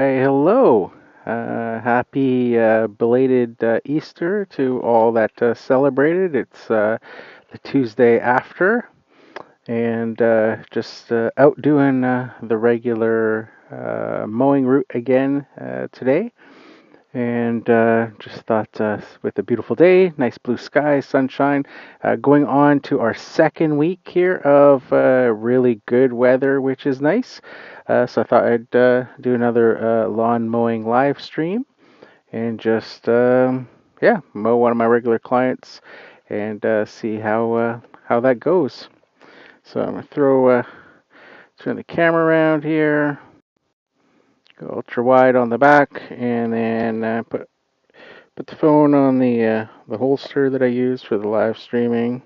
Hey, hello. Happy belated Easter to all that celebrated. It's the Tuesday after, and just out doing the regular mowing route again today. And just thought, with a beautiful day, nice blue sky, sunshine, going on to our second week here of really good weather, which is nice. So I thought I'd do another lawn mowing live stream and just, yeah, mow one of my regular clients and see how that goes. So I'm gonna turn the camera around here, go ultra wide on the back, and then put the phone on the holster that I use for the live streaming,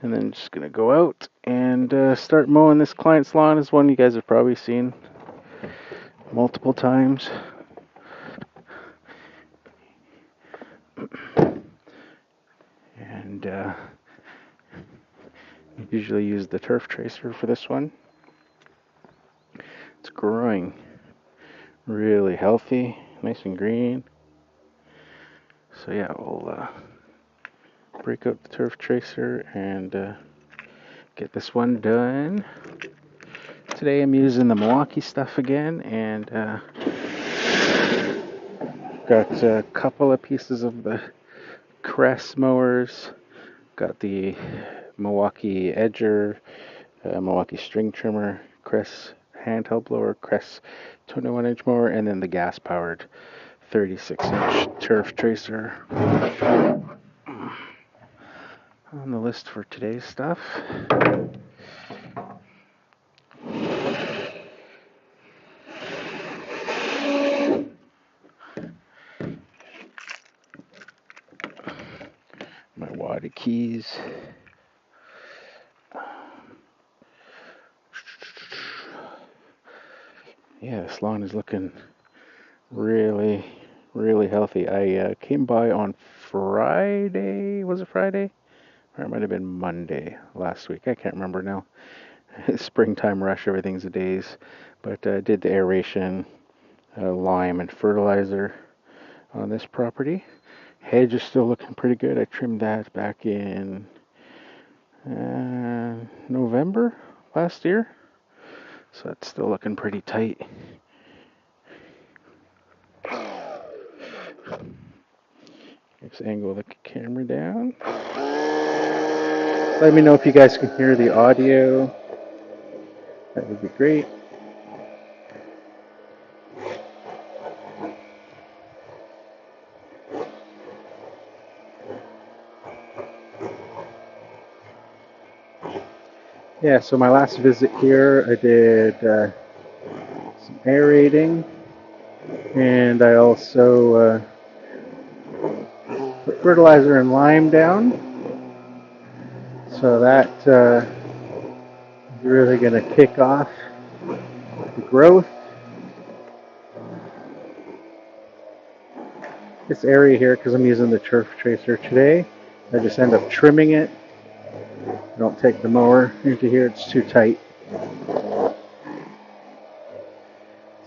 and then just gonna go out and start mowing this client's lawn. Is one you guys have probably seen multiple times, and usually use the turf tracer for this one. It's growing really healthy, nice and green. So yeah, we'll break out the turf tracer and get this one done. Today I'm using the Milwaukee stuff again, and got a couple of pieces of the Crest mowers. Got the Milwaukee Edger, Milwaukee string trimmer, Crest handheld blower, Crest 21-inch mower, and then the gas-powered 36-inch turf tracer on the list for today's stuff. My water keys. Yeah, this lawn is looking really, really healthy. I came by on Friday. Was it Friday? Or it might have been Monday last week. I can't remember now. Springtime rush, everything's a daze. But did the aeration, lime, and fertilizer on this property. Hedge is still looking pretty good. I trimmed that back in November last year. So it's still looking pretty tight. Let's angle the camera down. Let me know if you guys can hear the audio. That would be great. Yeah, so my last visit here, I did some aerating, and I also put fertilizer and lime down. So that is really going to kick off the growth. This area here, because I'm using the turf tracer today, I just end up trimming it. I don't take the mower into here, it's too tight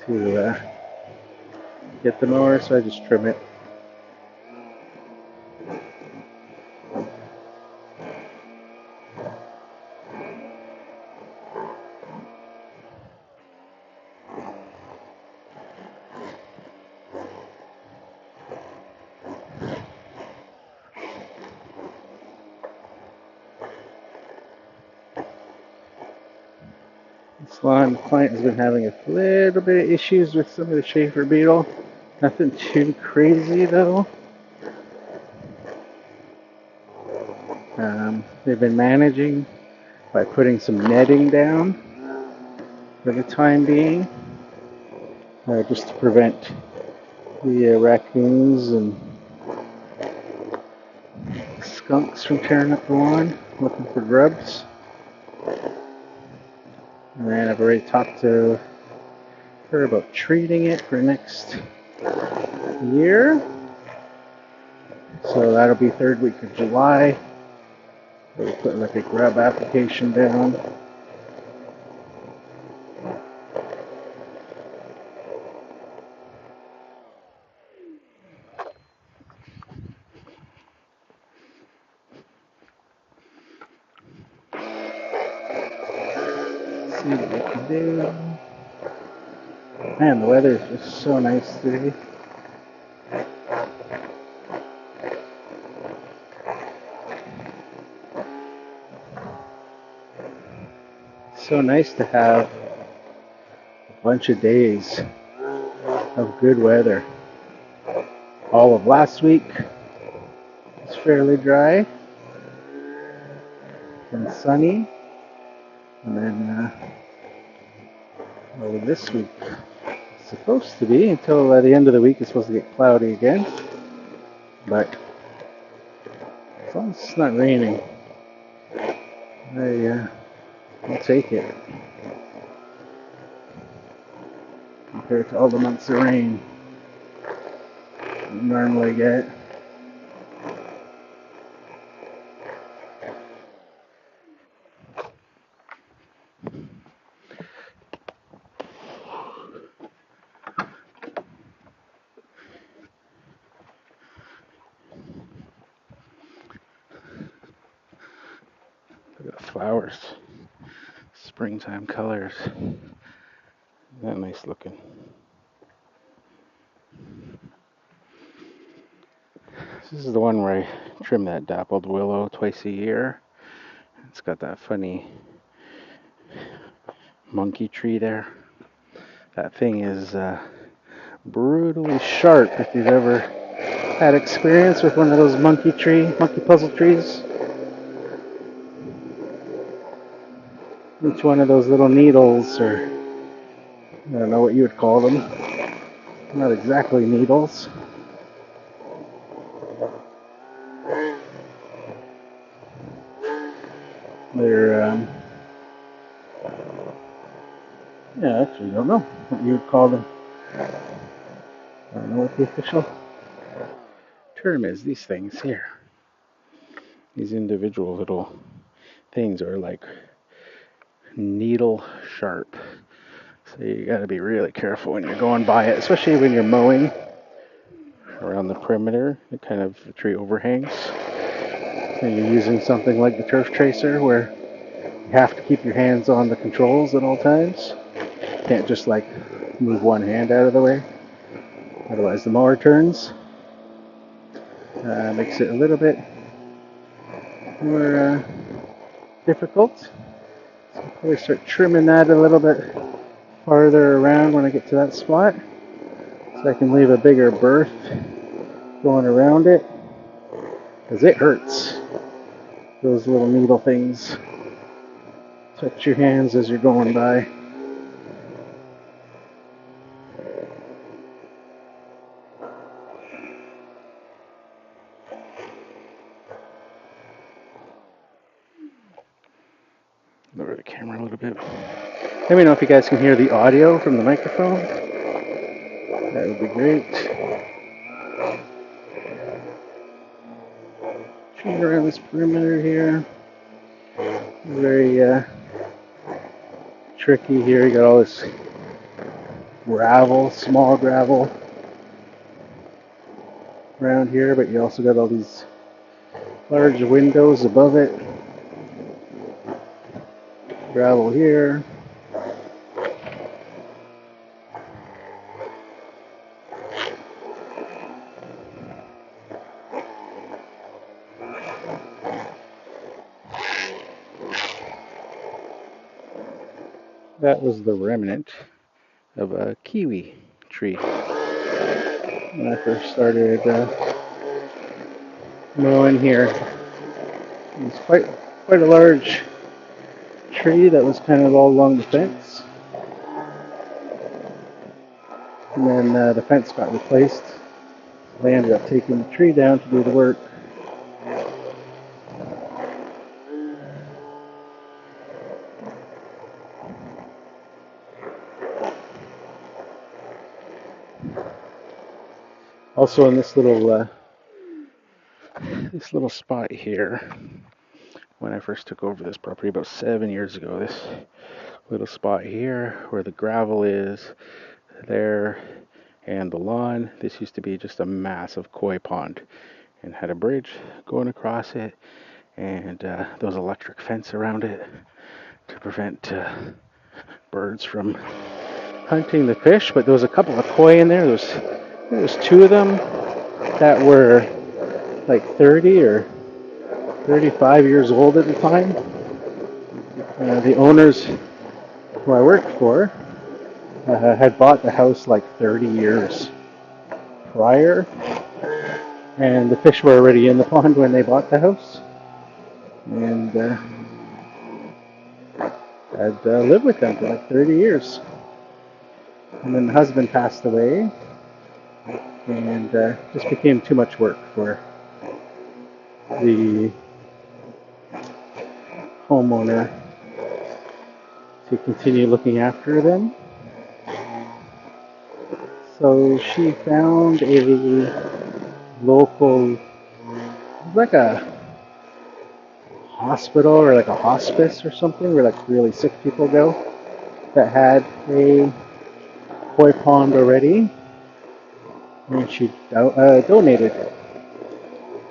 to get the mower, so I just trim it. This lawn client has been having a little bit of issues with some of the Schaefer beetle. Nothing too crazy though. They've been managing by putting some netting down for the time being, just to prevent the raccoons and skunks from tearing up the lawn, looking for grubs. And then I've already talked to her about treating it for next year. So that'll be third week of July. We'll put like a grub application down. See what we can do. Man, the weather is just so nice today. So nice to have a bunch of days of good weather. All of last week was fairly dry and sunny, and then all of this week it's supposed to be until the end of the week. It's supposed to get cloudy again, but as long as it's not raining, I'll take it compared to all the months of rain you normally get. Look at the flowers, springtime colors. Isn't that nice looking? This is the one where I trim that dappled willow twice a year. It's got that funny monkey tree there. That thing is brutally sharp if you've ever had experience with one of those monkey puzzle trees. Each one of those little needles, or I don't know what you would call them, not exactly needles. They're, yeah, actually, I don't know what you would call them. I don't know what the official term is. These things here, these individual little things are like needle sharp. So you got to be really careful when you're going by it, especially when you're mowing around the perimeter, the kind of tree overhangs. And you're using something like the turf tracer where you have to keep your hands on the controls at all times. You can't just like move one hand out of the way. Otherwise the mower turns. Makes it a little bit more difficult. So I'll probably start trimming that a little bit farther around when I get to that spot, so I can leave a bigger berth going around it, because it hurts. Those little needle things touch your hands as you're going by. Lower the camera a little bit. Let me know if you guys can hear the audio from the microphone. That would be great. Trim around this perimeter here. Very tricky here. You got all this gravel, small gravel around here, but you also got all these large windows above it. Gravel here. That was the remnant of a kiwi tree when I first started mowing here. It was quite a large tree that was kind of all along the fence, and then the fence got replaced. They ended up taking the tree down to do the work. Also in this little spot here, when I first took over this property about 7 years ago, this little spot here where the gravel is there and the lawn, this used to be just a massive koi pond and had a bridge going across it, and there was electric fence around it to prevent birds from hunting the fish. But there was a couple of koi in there. There was two of them that were like 30 or 35 years old at the time. The owners who I worked for had bought the house like 30 years prior, and the fish were already in the pond when they bought the house, and had lived with them for like 30 years. And then the husband passed away, and just became too much work for the homeowner to continue looking after them. So she found a local, like a hospital or like a hospice or something where like really sick people go, that had a koi pond already, and she donated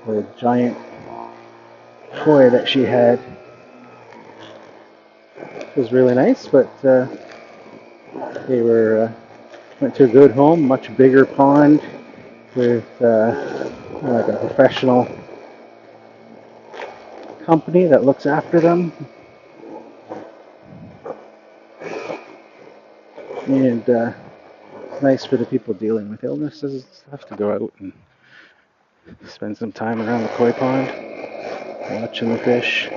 the giant koi that she had. It was really nice, but they went to a good home, much bigger pond with like a professional company that looks after them. And it's nice for the people dealing with illnesses and stuff to go out and spend some time around the koi pond, watching the fish.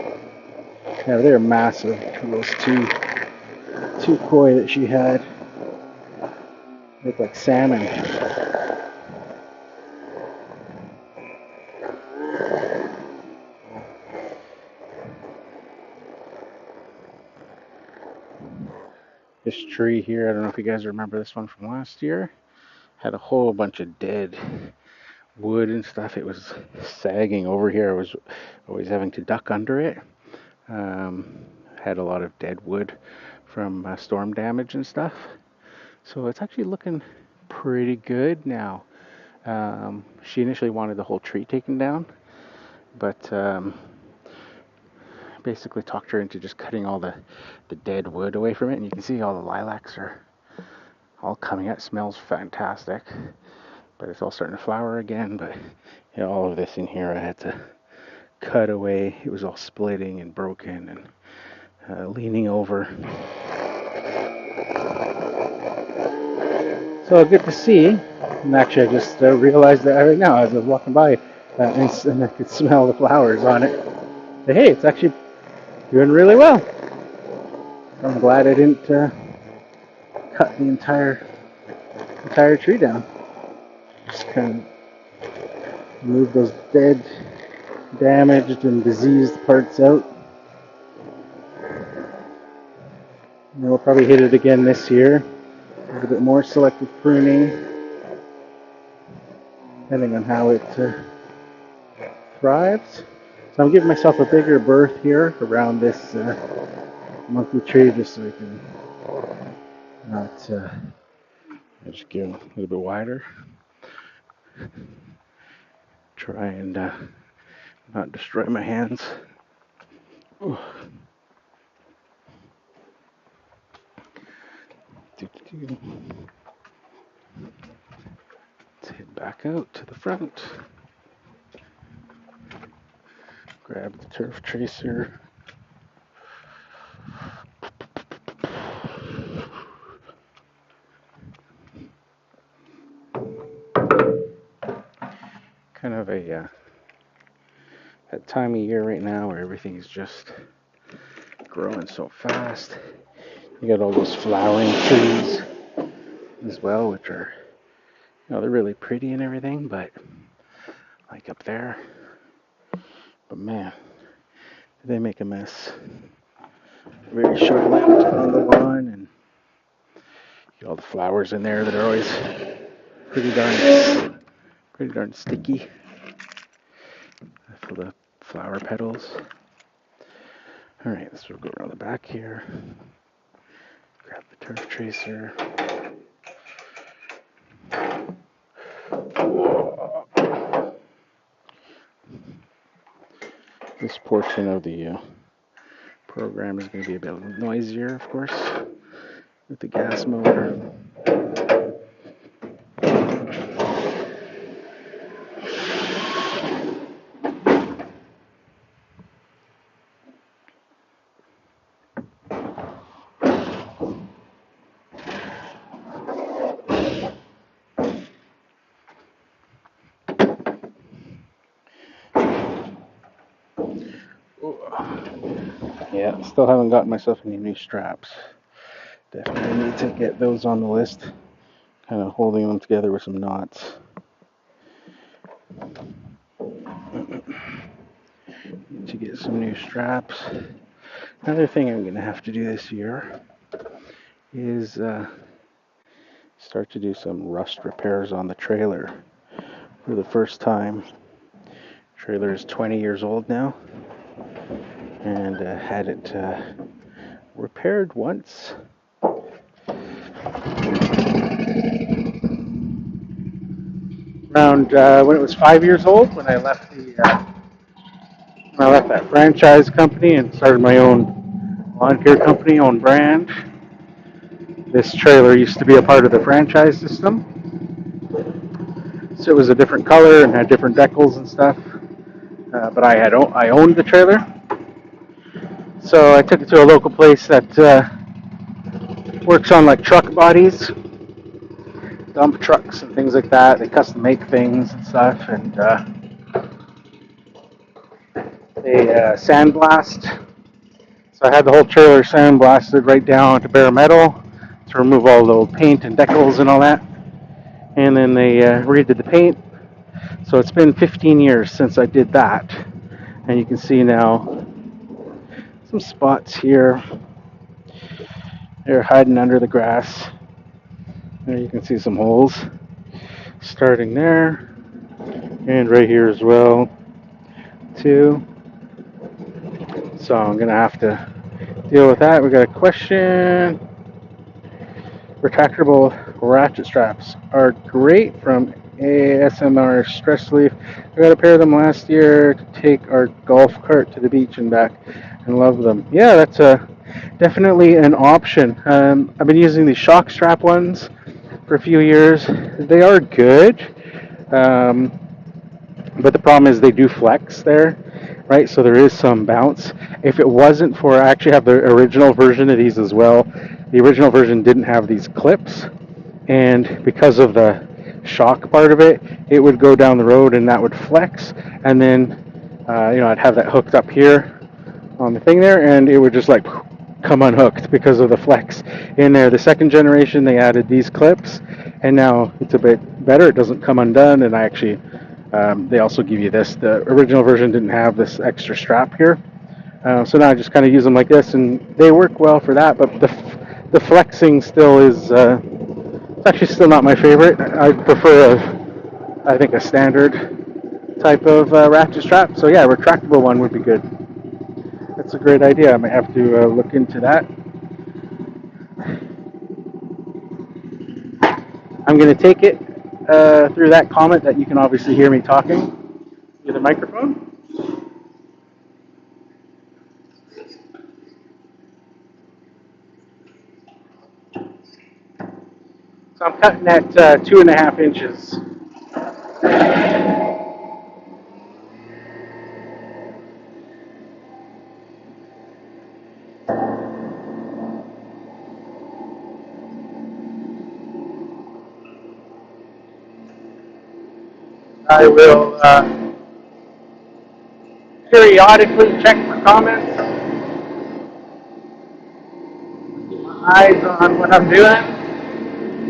Yeah, they're massive. Those two koi that she had look like salmon. This tree here, I don't know if you guys remember this one from last year, had a whole bunch of dead wood and stuff. It was sagging over here. I was always having to duck under it. Had a lot of dead wood from storm damage and stuff. So it's actually looking pretty good now. She initially wanted the whole tree taken down, but basically talked her into just cutting all the dead wood away from it. And you can see all the lilacs are all coming out. It smells fantastic. But it's all starting to flower again. But you know, all of this in here I had to cut away. It was all splitting and broken and leaning over. So good to see. And actually, I just realized that right now as I was walking by, and I could smell the flowers on it. But hey, it's actually doing really well. I'm glad I didn't cut the entire tree down. Just kind of move those dead, damaged, and diseased parts out. And we'll probably hit it again this year. A little bit more selective pruning, depending on how it thrives. So I'm giving myself a bigger berth here around this monkey tree, just so we can not just get a little bit wider. Try and not destroy my hands. Ooh. Let's head back out to the front. Grab the turf tracer. Kind of a that time of year right now where everything is just growing so fast. You got all those flowering trees as well, which are, you know, they're really pretty and everything, but like up there, but man, they make a mess. Very short-lived on the lawn, and get all the flowers in there that are always pretty darn sticky for the flower petals. All right, let's go around the back here. Grab the turf tracer. This portion of the program is going to be a bit noisier, of course, with the gas motor. Yeah, still haven't gotten myself any new straps. Definitely need to get those on the list. Kind of holding them together with some knots. Need to get some new straps. Another thing I'm going to have to do this year is start to do some rust repairs on the trailer for the first time. Trailer is 20 years old now, and had it repaired once. Around when it was 5 years old, when I left that franchise company and started my own lawn care company, own brand. This trailer used to be a part of the franchise system, so it was a different color and had different decals and stuff. But I owned the trailer, so I took it to a local place that works on like truck bodies, dump trucks and things like that. They custom make things and stuff, and they sandblast. So I had the whole trailer sandblasted right down to bare metal to remove all the old paint and decals and all that. And then they redid the paint. So it's been 15 years since I did that. And you can see now some spots here. They're hiding under the grass. There you can see some holes starting there. And right here as well, too. So I'm going to have to deal with that. We got a question. Retractable ratchet straps are great from ASMR Stress Relief. I got a pair of them last year to take our golf cart to the beach and back, and love them. Yeah, that's definitely an option. I've been using these shock strap ones for a few years. They are good, but the problem is they do flex there, right? So there is some bounce. If it wasn't for, I actually have the original version of these as well. The original version didn't have these clips, and because of the shock part of it, it would go down the road and that would flex, and then I'd have that hooked up here on the thing there, and it would just like come unhooked because of the flex in there. The second generation, they added these clips, and now it's a bit better. It doesn't come undone, and I actually they also give you this. The original version didn't have this extra strap here, so now I just kind of use them like this, and they work well for that. But the flexing still is it's actually still not my favorite. I prefer I think a standard type of ratchet strap. So yeah, a retractable one would be good. That's a great idea. I might have to look into that. I'm going to take it through that comment that you can obviously hear me talking through the microphone. So I'm cutting at 2.5 inches. I will periodically check for comments, keep my eyes on what I'm doing.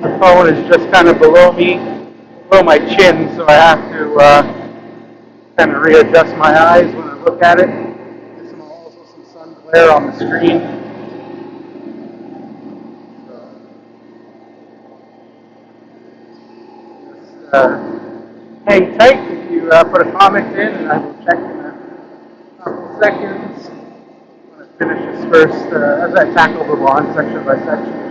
The phone is just kind of below me, below my chin, so I have to kind of readjust my eyes when I look at it. There's also some sun glare on the screen. So just hang tight if you put a comment in, and I will check in a couple seconds when I finish this first, as I tackle the lawn section by section.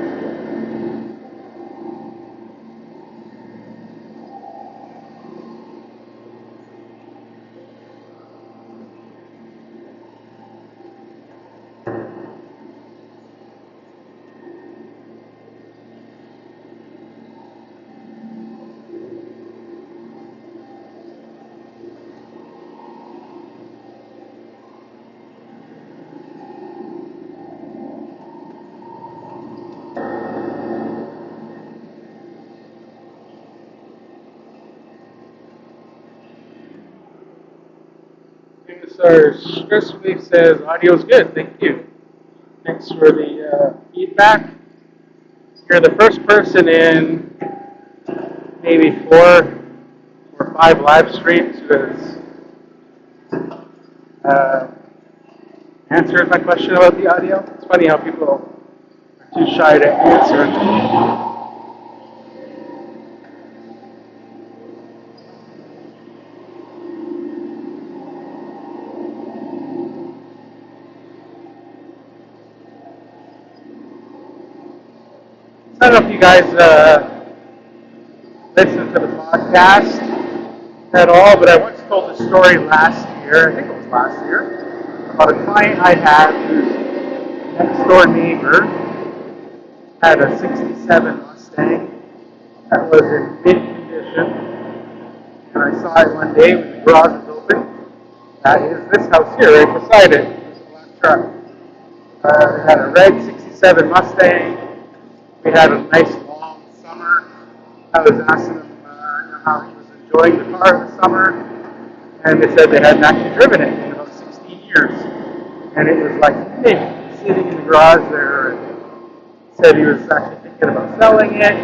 Our stress relief says audio's good. Thank you. Thanks for the feedback. You're the first person in maybe 4 or 5 live streams who has uh, answered my question about the audio. It's funny how people are too shy to answer. I don't know if you guys listen to the podcast at all, but I once told a story last year, I think it was last year, about a client I had whose next door neighbor had a 67 Mustang that was in mint condition. And I saw it one day when the garage was open. That is this house here, right beside it. It's a black truck. It had a red 67 Mustang. We had a nice long summer. I was asking him how he was enjoying the car this summer, and they said they hadn't actually driven it in about 16 years. And it was like, hey, sitting in the garage there, and said he was actually thinking about selling it.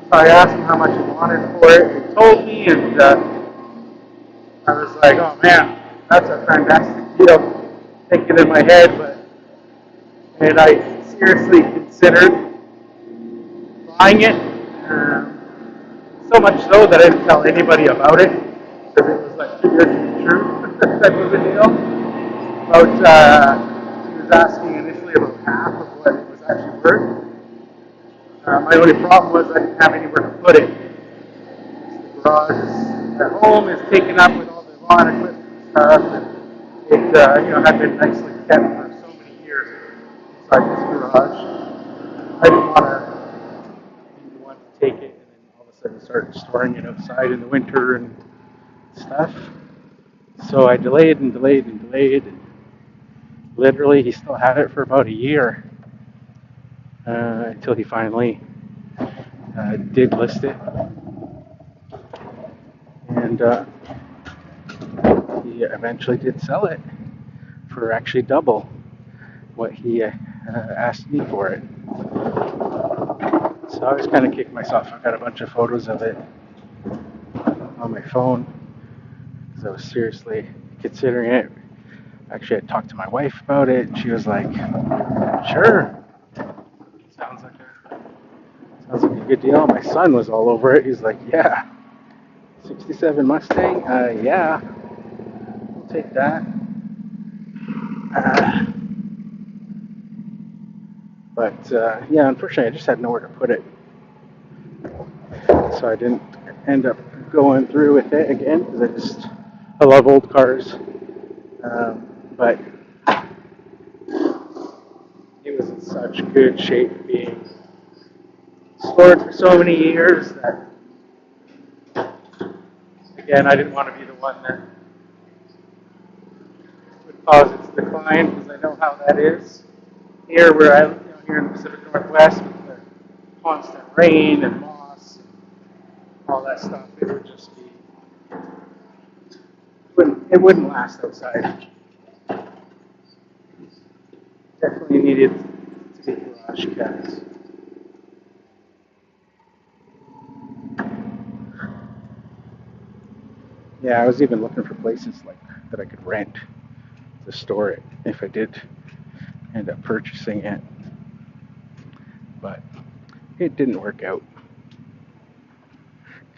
So I asked him how much he wanted for it. He told me, and I was like, oh man, that's a fantastic deal. Thinking in my head, and I seriously considered buying it. So much so that I didn't tell anybody about it because it was like too good to be true type of a deal. He was asking initially about half of what it was actually worth. My only problem was I didn't have anywhere to put it. The garage at home is taken up with all the lawn equipment and stuff, and it had been nicely kept for so many years inside this garage. I didn't want to be the one to take it and then all of a sudden start storing it outside in the winter and stuff. So I delayed and delayed and delayed, and literally he still had it for about a year until he finally did list it. And he eventually did sell it for actually double what he asked me for it. So I was kind of kicking myself. I've got a bunch of photos of it on my phone because I was seriously considering it. Actually, I talked to my wife about it, and she was like, "Sure, sounds like a good deal." My son was all over it. He's like, "Yeah, 67 Mustang, yeah, we'll take that." But yeah, unfortunately, I just had nowhere to put it, so I didn't end up going through with it again because I love old cars, but it was in such good shape, being stored for so many years that, again, I didn't want to be the one that would cause its decline because I know how that is. Here, where I live, here in the Pacific Northwest, with the constant rain and moss and all that stuff, it would just be, it wouldn't last outside. Definitely needed to be garage kept. Yeah, I was even looking for places like that I could rent to store it if I did end up purchasing it, but it didn't work out.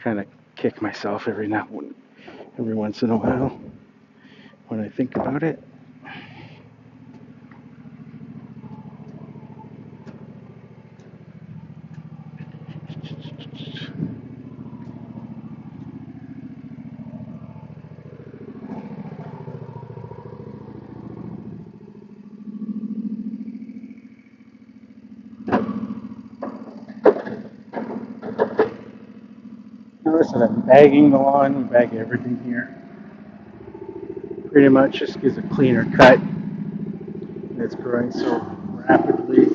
Kind of kick myself every once in a while when I think about it. Notice that I'm bagging the lawn. We bag everything here. Pretty much just gives a cleaner cut. It's growing so rapidly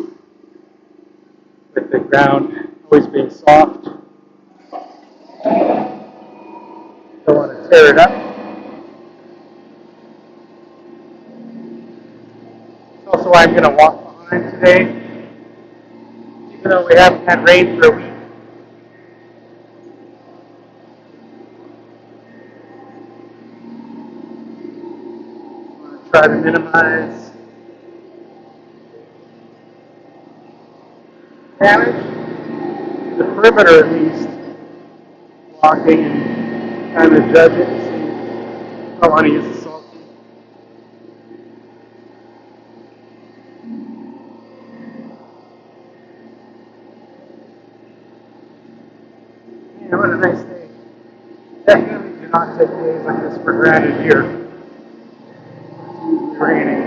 with the ground always being soft. Don't want to tear it up. who I'm going to walk behind today. Even though we haven't had rain for a week, I'm going to try to minimize damage to the perimeter at least, walking and kind of judge it and see how honey is salty. Yeah, what a nice day. Definitely do not take days like this for granted here. It's usually raining.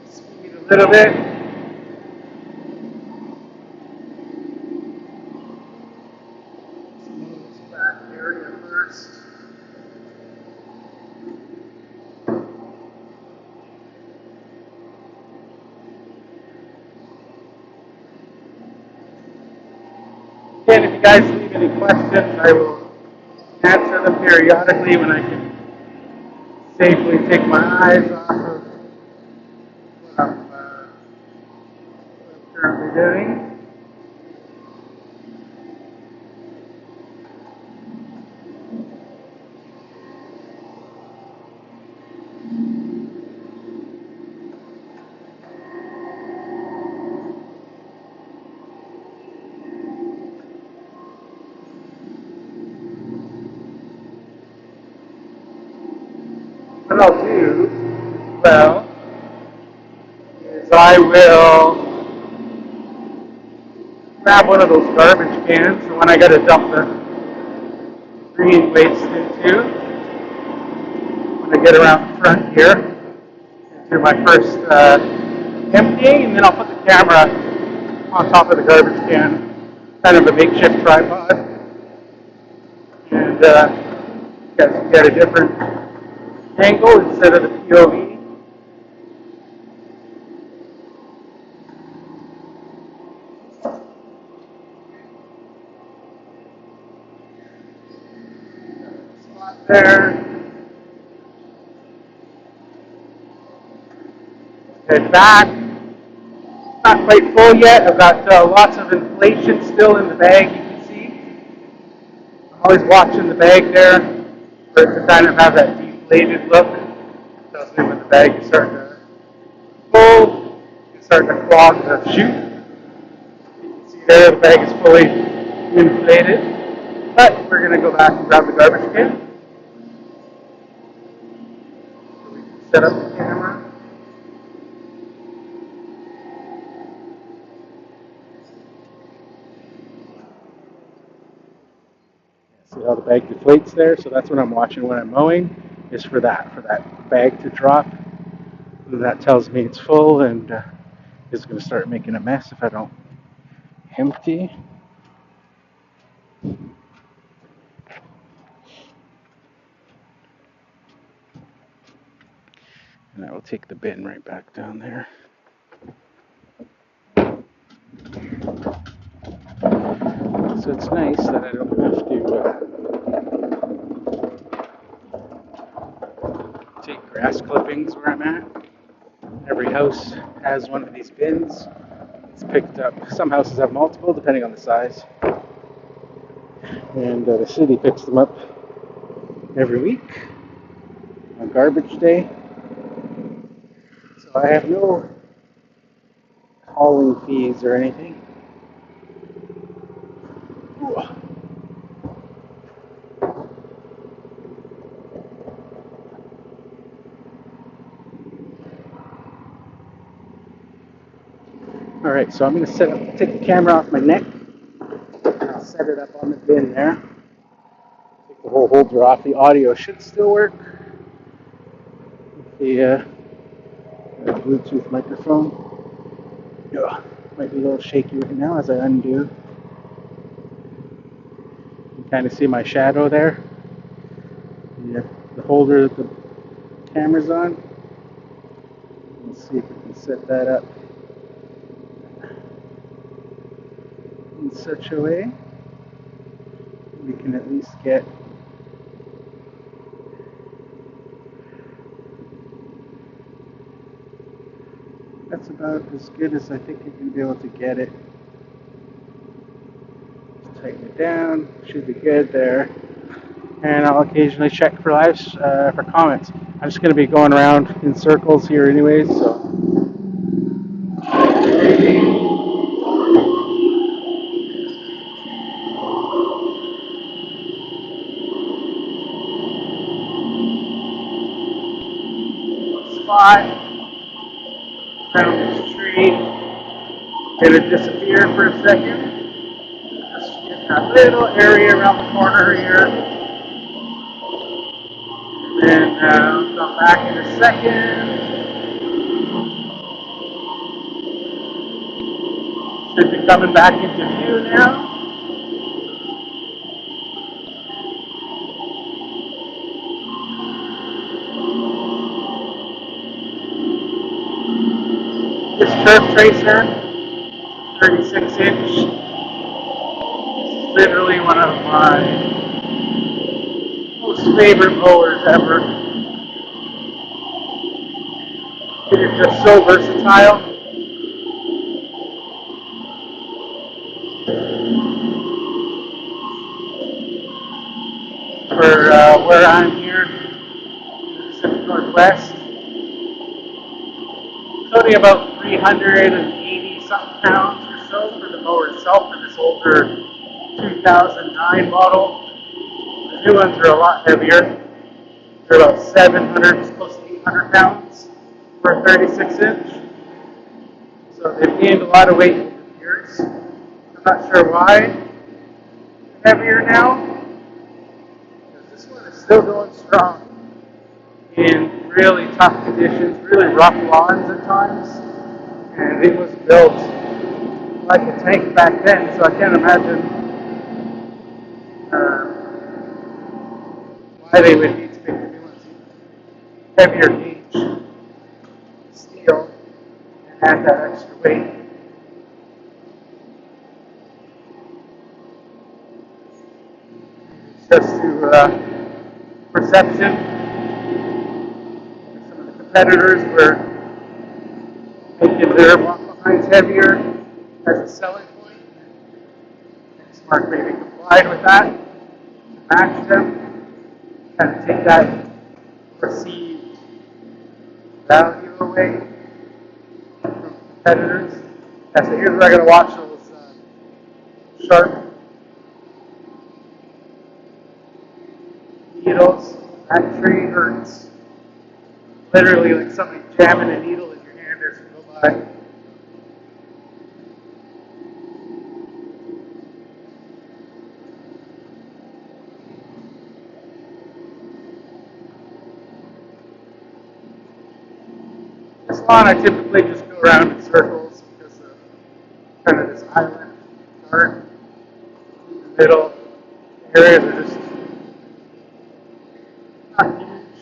Speed a little bit. Smooth this back area first. Again, if you guys leave any questions, I will answer them periodically when I can safely take my eyes off of what I'm currently doing. What I'll do, well, is I will grab one of those garbage cans, the one I got to dump the green waste into when I get around the front here, and do my first emptying, and then I'll put the camera on top of the garbage can, kind of a makeshift tripod, and you guys can get a different angle instead of the POV. Spot there. Head back. Not quite full yet. I've got lots of inflation still in the bag, you can see. I'm always watching the bag there for it to kind of have that deflated look. It tells me when the bag is starting to full, it's starting to clog the chute. You can see there the bag is fully inflated. But we're going to go back and grab the garbage can so we can set up the camera. See how the bag deflates there? So that's what I'm watching when I'm mowing, is for that bag to drop. And that tells me it's full and it's going to start making a mess if I don't empty. And I will take the bin right back down there. So it's nice that I don't have to take grass clippings where I'm at. Every house has one of these bins. It's picked up. Some houses have multiple, depending on the size. And the city picks them up every week on garbage day. So I have no hauling fees or anything. Ooh. All right, so I'm going to take the camera off my neck, and I'll set it up on the bin there. Take the whole holder off. The audio should still work. The Bluetooth microphone. Yeah, might be a little shaky right now as I undo. You can kind of see my shadow there. Yeah, the holder that the camera's on. see if we can set that up in such a way we can at least get that's about as good as I think you can be able to get it. Just tighten it down, should be good there. And I'll occasionally check for lives for comments. I'm just going to be going around in circles here anyways, so. Spot around this tree. Gonna disappear for a second. Just get that little area around the corner here. And I'll come back in a second. Should be coming back into view now. This turf tracer, 36 inch, is literally one of my most favorite mowers ever. It is just so versatile. For where I'm here in the Pacific Northwest, it's only about 380 something pounds or so for the mower itself for this older 2009 model. The new ones are a lot heavier. They're about 700, close to 800 pounds for a 36 inch. So they've gained a lot of weight over the years. I'm not sure why they're heavier now, because this one is still going strong in really tough conditions, really rough lawns at times. And it was built like a tank back then, so I can't imagine why they would need to make the new ones heavier gauge steel and add that extra weight. Just to perception, some of the competitors were making their walk behinds heavier as a selling point. Smart maybe complied with that to match them, kind of take that perceived value away from competitors. Yeah, so here's where I'm going to watch those sharp needles. That tree hurts. Literally like somebody jamming a needle in your hand as you go by. This lawn I typically just go around in circles because of kind of this island part in the middle. The areas are just not huge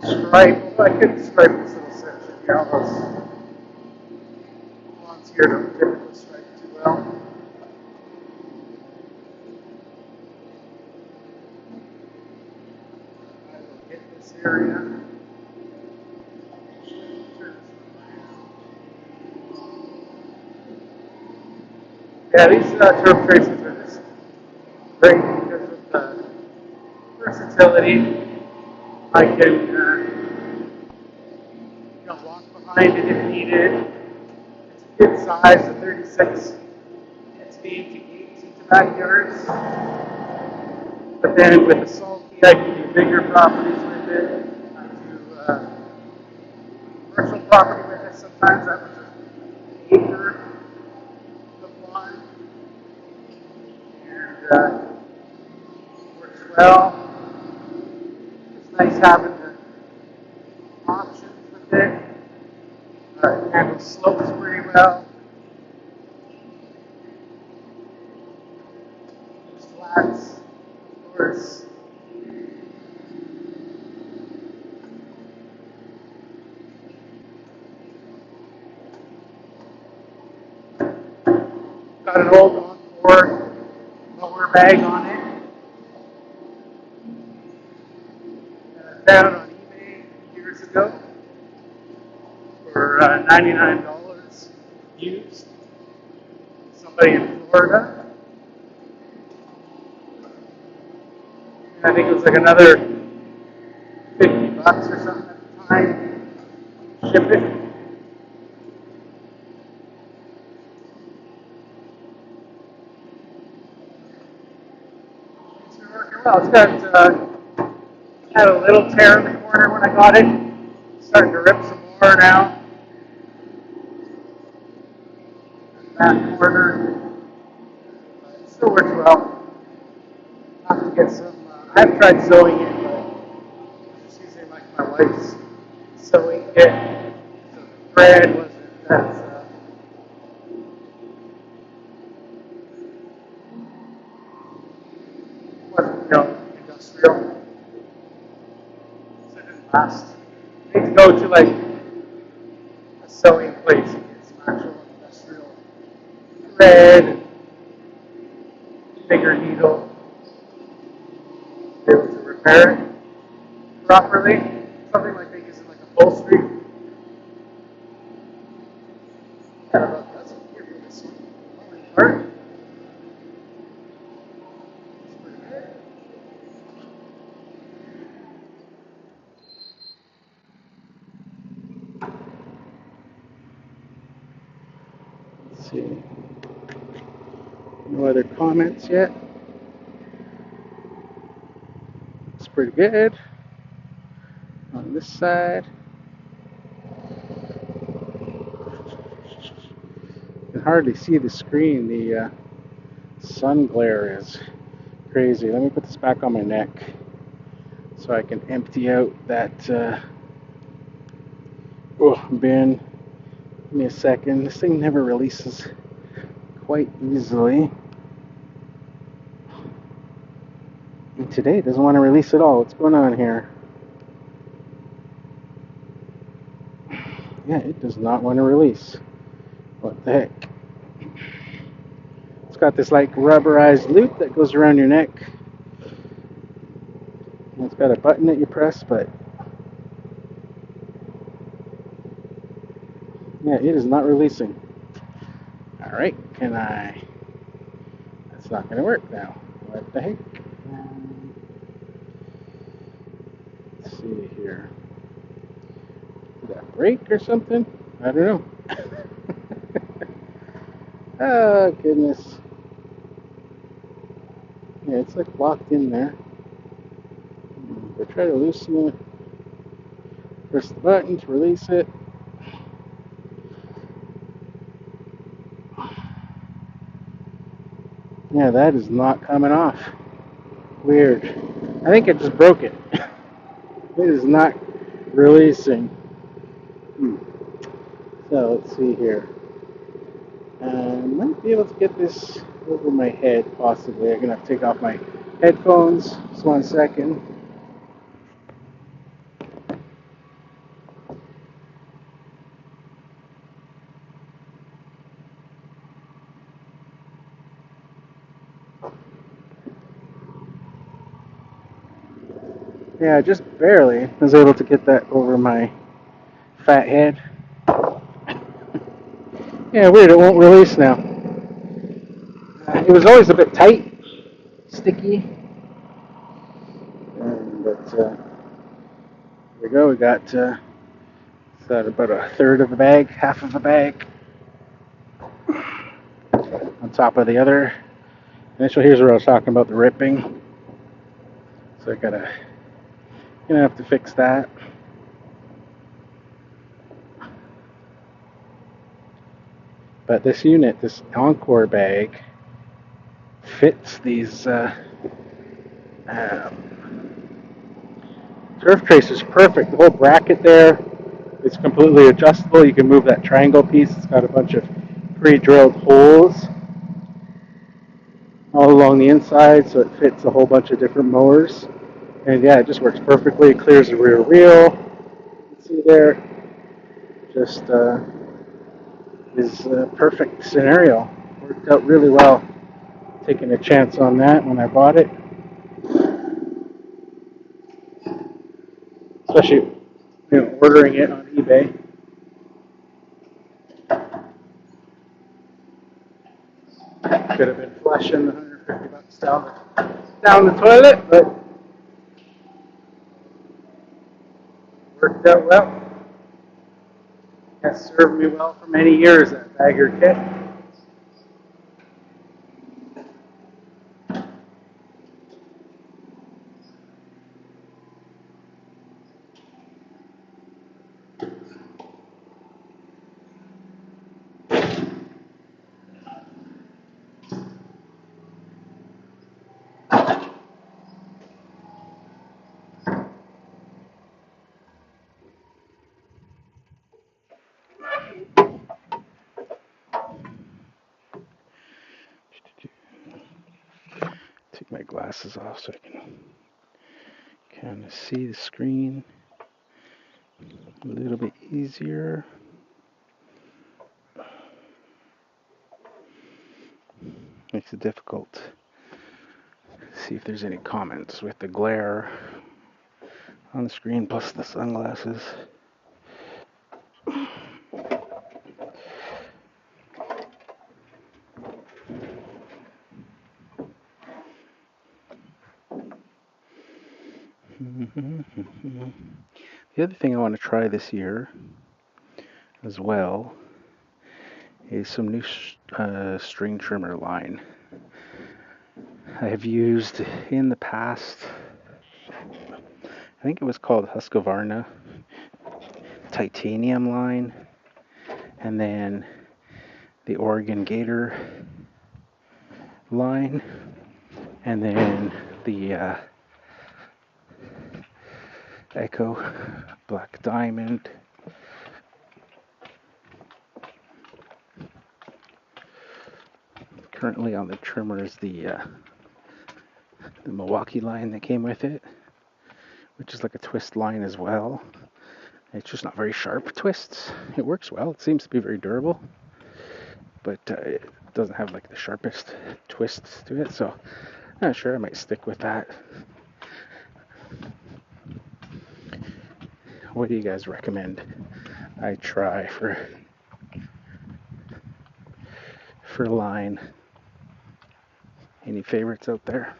to stripe. Well, I could stripe this little section here. All those lawns here don't typically stripe too well. I will hit this area. Yeah, these turf traces are just great because of the versatility. I can walk behind it if needed. It's a good size, a 36. It's made to gates into backyards. But then with the salty, I can do bigger properties with it. I do commercial property with it. Sometimes that was just an acre of lawn. And works well. It's nice having the options with it. It handles slopes pretty well. Flats, of course. Got an old Encore mower bag on it. Found on eBay years ago for $99 used. Somebody in Florida. And I think it was like another 50 bucks or something at the time. Ship it. It's been working well. It's got had a little tear in the corner when I got it. It's starting to rip some more now. That corner. It still works well. I'll have to get some. I've tried sewing it, but I'm just using like my wife's sewing kit. So the thread wasn't as wasn't industrial. So it didn't last. I need to go to like a sewing place and get some actual industrial thread and bigger needle to be able to repair it properly. Something like they use in like upholstery. I don't know if that's what here for this one. Part. It's pretty good. Let's see. No other comments yet. It's pretty good. On this side, you can hardly see the screen. The sun glare is crazy. Let me put this back on my neck so I can empty out that bin. Give me a second. This thing never releases quite easily. And today it doesn't want to release at all. What's going on here? Yeah, it does not want to release. What the heck? It's got this like rubberized loop that goes around your neck. And it's got a button that you press, but yeah, it is not releasing. Alright, can I... That's not going to work now. What the heck? Let's see here. Did that break or something? I don't know. Oh, goodness. Yeah, it's like locked in there. But try to loosen it. Press the button to release it. Yeah, that is not coming off. Weird. I think I just broke it. It is not releasing. So let's see here. Might be able to get this over my head, possibly. I'm going to have to take off my headphones. Just 1 second. Yeah, just barely was able to get that over my fat head. Yeah, weird, it won't release now. It was always a bit tight, sticky. But here we go, we got about a third of the bag, half of the bag on top of the other. Initially, here's where I was talking about the ripping. So gonna have to fix that. But this unit, this Encore bag, fits these turf tracers perfect. The whole bracket there is completely adjustable. You can move that triangle piece. It's got a bunch of pre-drilled holes all along the inside, so it fits a whole bunch of different mowers. And yeah, it just works perfectly. It clears the rear wheel. You can see there, just is a perfect scenario. worked out really well taking a chance on that when I bought it. Especially ordering it on eBay. Could have been flushing the $150 down the toilet, but worked out well. Has served me well for many years, that bagger kit. Take my glasses off so I can kind of see the screen a little bit easier. Makes it difficult to see if there's any comments with the glare on the screen plus the sunglasses. The other thing I want to try this year as well is some new string trimmer line. I have used in the past, I think it was called Husqvarna titanium line, and then the Oregon Gator line, and then the Echo Black Diamond. Currently on the trimmer is the Milwaukee line that came with it, which is like a twist line as well. It's just not very sharp twists. It works well. It seems to be very durable, but it doesn't have like the sharpest twists to it. So I'm not sure. I might stick with that. What do you guys recommend I try for line? Any favorites out there?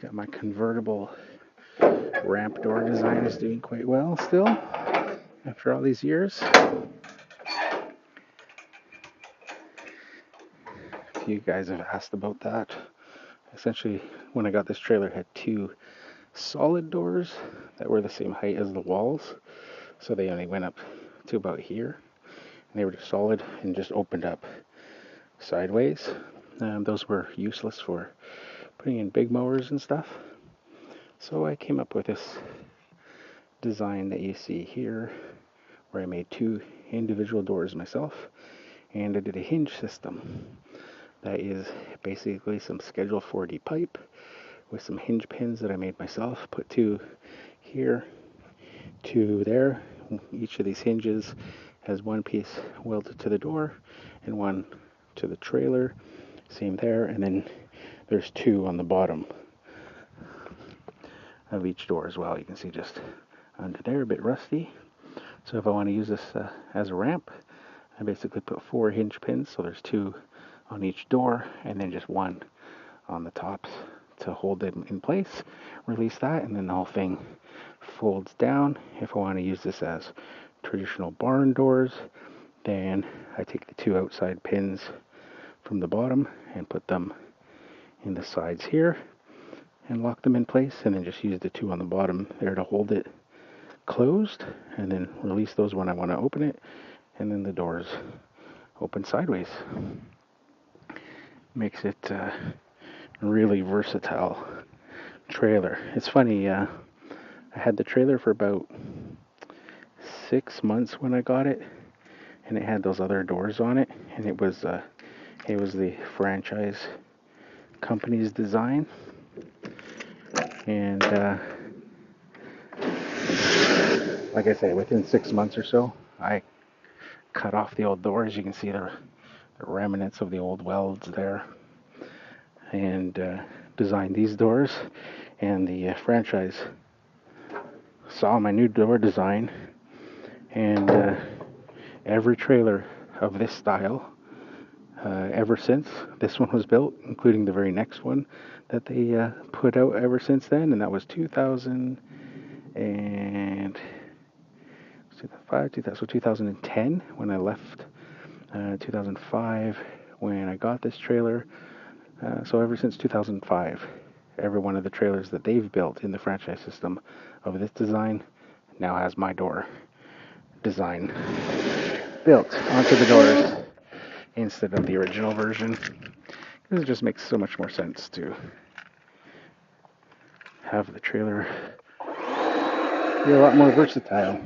Got my convertible ramp door design is doing quite well still after all these years. A few guys have asked about that. Essentially, when I got this trailer, it had two solid doors that were the same height as the walls, so they only went up to about here, and they were just solid and just opened up sideways. Those were useless for putting in big mowers and stuff, so I came up with this design that you see here, where I made two individual doors myself, and I did a hinge system that is basically some Schedule 4D pipe with some hinge pins that I made myself. Put two here, two there. Each of these hinges has one piece welded to the door and one to the trailer. Same there, and then there's two on the bottom of each door as well. You can see just under there, a bit rusty. So if I want to use this as a ramp, I basically put four hinge pins, so there's two on each door, and then just one on the tops to hold them in place. Release that, and then the whole thing folds down. If I want to use this as traditional barn doors, then I take the two outside pins from the bottom and put them in the sides here and lock them in place, and then just use the two on the bottom there to hold it closed, and then release those when I want to open it, and then the doors open sideways. Makes it really versatile trailer. It's funny, I had the trailer for about 6 months when I got it, and it had those other doors on it, and it was the franchise company's design, and like I say, within 6 months or so, I cut off the old doors. You can see the remnants of the old welds there, and designed these doors. And the franchise saw my new door design, and every trailer of this style ever since this one was built, including the very next one that they put out ever since then, and that was 2000 and 2005, so 2010 when I left, 2005 when I got this trailer. So ever since 2005, every one of the trailers that they've built in the franchise system of this design now has my door design built onto the doors instead of the original version. It just makes so much more sense to have the trailer be a lot more versatile.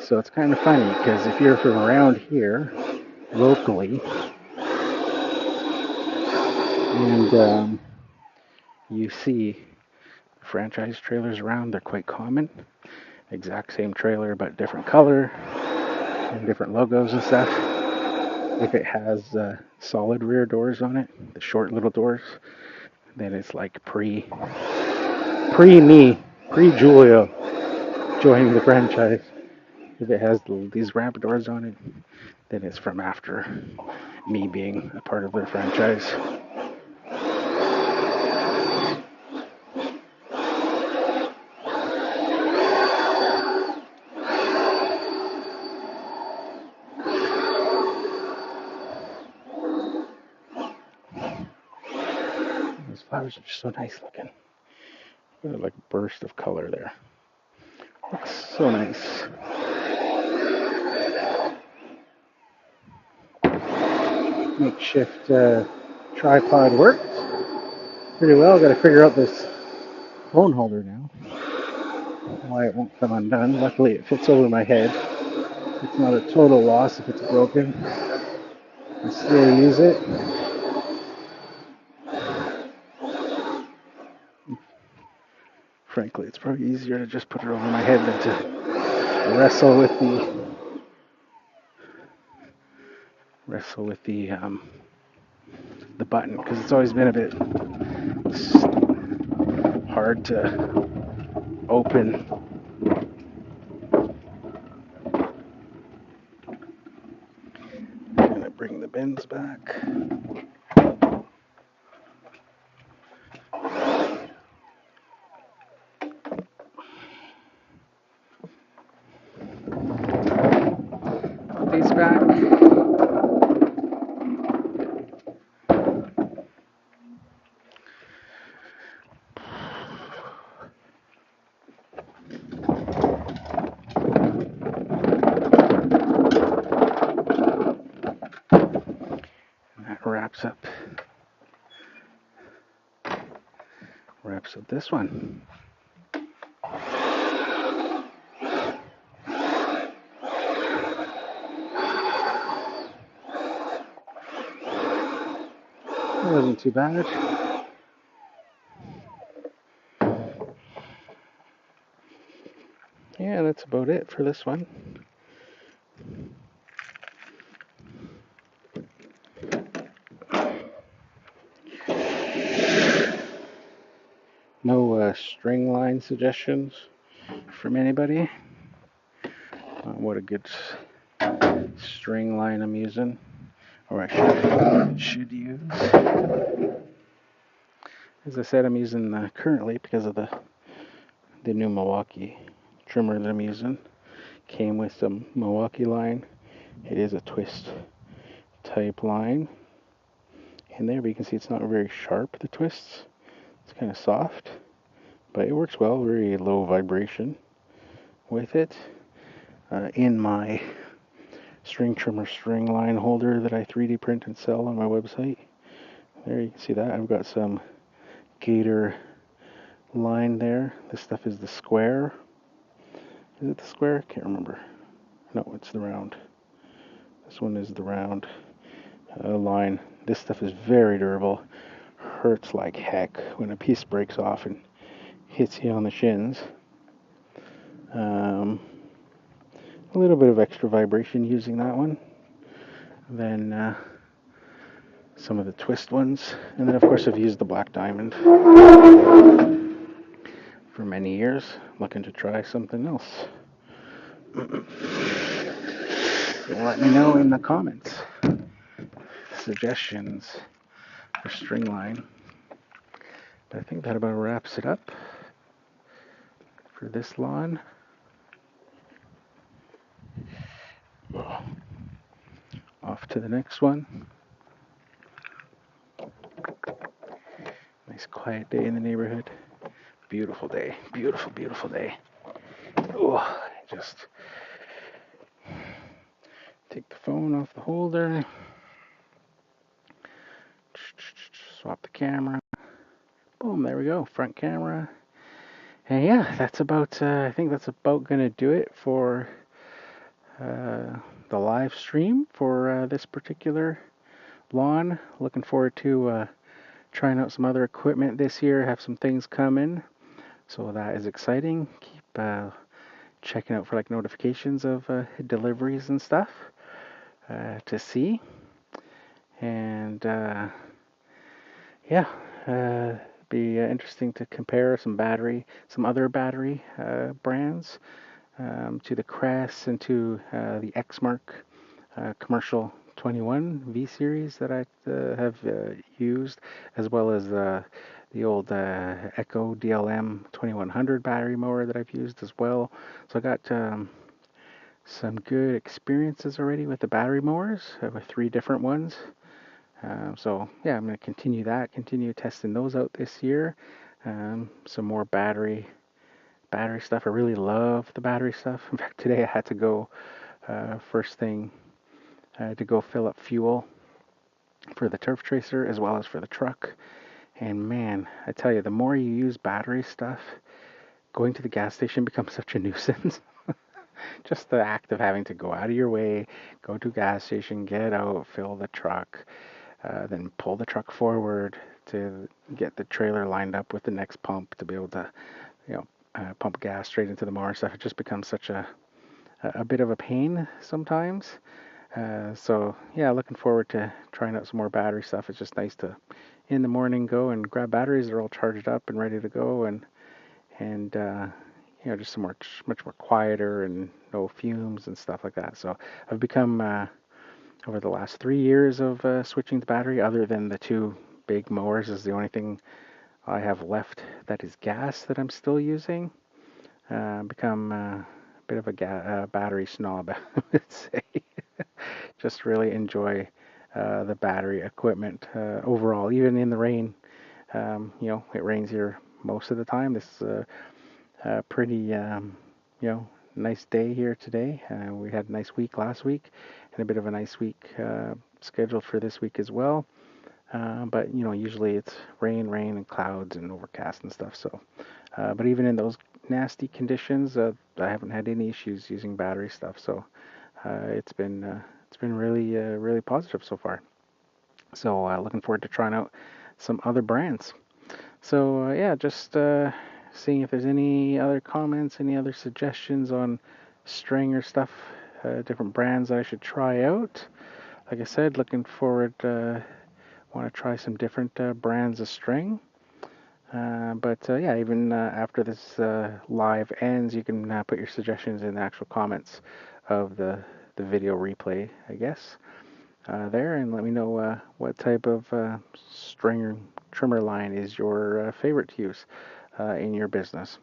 So it's kind of funny because if you're from around here locally and you see franchise trailers around, they're quite common. Exact same trailer but different color and different logos and stuff. If it has solid rear doors on it, the short little doors, then it's like pre me, pre Julio joining the franchise. If it has these ramp doors on it, then it's from after me being a part of their franchise. Those flowers are just so nice looking. What a like burst of color there. Looks so nice. Makeshift tripod works pretty well. Got to figure out this phone holder now. Why it won't come undone. Luckily it fits over my head. It's not a total loss if it's broken. I still use it. Frankly, it's probably easier to just put it over my head than to wrestle with the button, because it's always been a bit hard to open. I'm gonna bring the bins back. Put these back. And that wraps up this one. It wasn't too bad. Yeah, that's about it for this one. No string line suggestions from anybody on what a good string line I'm using, or I should use. As I said, I'm using currently, because of the new Milwaukee trimmer that I'm using, came with some Milwaukee line. It is a twist type line in there, but you can see it's not very sharp, the twists. It's kind of soft, but it works well, very low vibration with it. In my string trimmer string line holder that I 3D print and sell on my website. There you can see that. I've got some gator line there. This stuff is the square. Is it the square? Can't remember. No, it's the round. This one is the round line. This stuff is very durable. Hurts like heck when a piece breaks off and hits you on the shins. Um, a little bit of extra vibration using that one than some of the twist ones. And then, of course, I've used the black diamond for many years. Looking to try something else. Let me know in the comments suggestions for string line. But I think that about wraps it up for this lawn. Off to the next one. Nice quiet day in the neighborhood. Beautiful day. Beautiful, beautiful day. Oh, just take the phone off the holder. Swap the camera. Boom, there we go. Front camera. And yeah, that's about, I think that's about going to do it for the live stream for this particular lawn. Looking forward to trying out some other equipment this year. Have some things coming. So that is exciting. Keep checking out for like notifications of deliveries and stuff to see. And yeah, be interesting to compare some other battery brands to the Crest and to the Exmark commercial 21 V series that I have used, as well as the old Echo DLM 2100 battery mower that I've used as well. So I got some good experiences already with the battery mowers, with 3 different ones. So yeah, I'm going to continue testing those out this year. Some more battery stuff. I really love the battery stuff. In fact, today I had to go first thing to go fill up fuel for the turf tracer as well as for the truck. And man, I tell you, the more you use battery stuff, going to the gas station becomes such a nuisance. Just the act of having to go out of your way, go to a gas station, get out, fill the truck, then pull the truck forward to get the trailer lined up with the next pump to be able to, you know, pump gas straight into the mower stuff. It just becomes such a bit of a pain sometimes. So yeah, looking forward to trying out some more battery stuff. It's just nice to in the morning go and grab batteries. They're all charged up and ready to go, and just much more quieter and no fumes and stuff like that. So I've become over the last 3 years of switching to battery, other than the 2 big mowers, is the only thing I have left that is gas that I'm still using. Become a bit of a battery snob, I would say. Just really enjoy the battery equipment overall, even in the rain. It rains here most of the time. This is a pretty, nice day here today. We had a nice week last week, and a bit of a nice week scheduled for this week as well. But usually it's rain, and clouds and overcast and stuff. So, but even in those nasty conditions, I haven't had any issues using battery stuff. So, it's been really positive so far. So, looking forward to trying out some other brands. So, yeah, just seeing if there's any other comments, any other suggestions on string or stuff, different brands that I should try out. Like I said, looking forward. Want to try some different brands of string. But yeah, even after this live ends, you can put your suggestions in the actual comments of the video replay, I guess, there, and let me know what type of string trimmer line is your favorite to use in your business.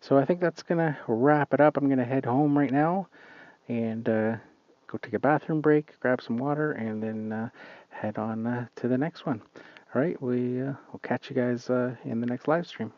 So I think that's going to wrap it up. I'm going to head home right now and go take a bathroom break, grab some water, and then head on to the next one. All right, we'll catch you guys in the next live stream.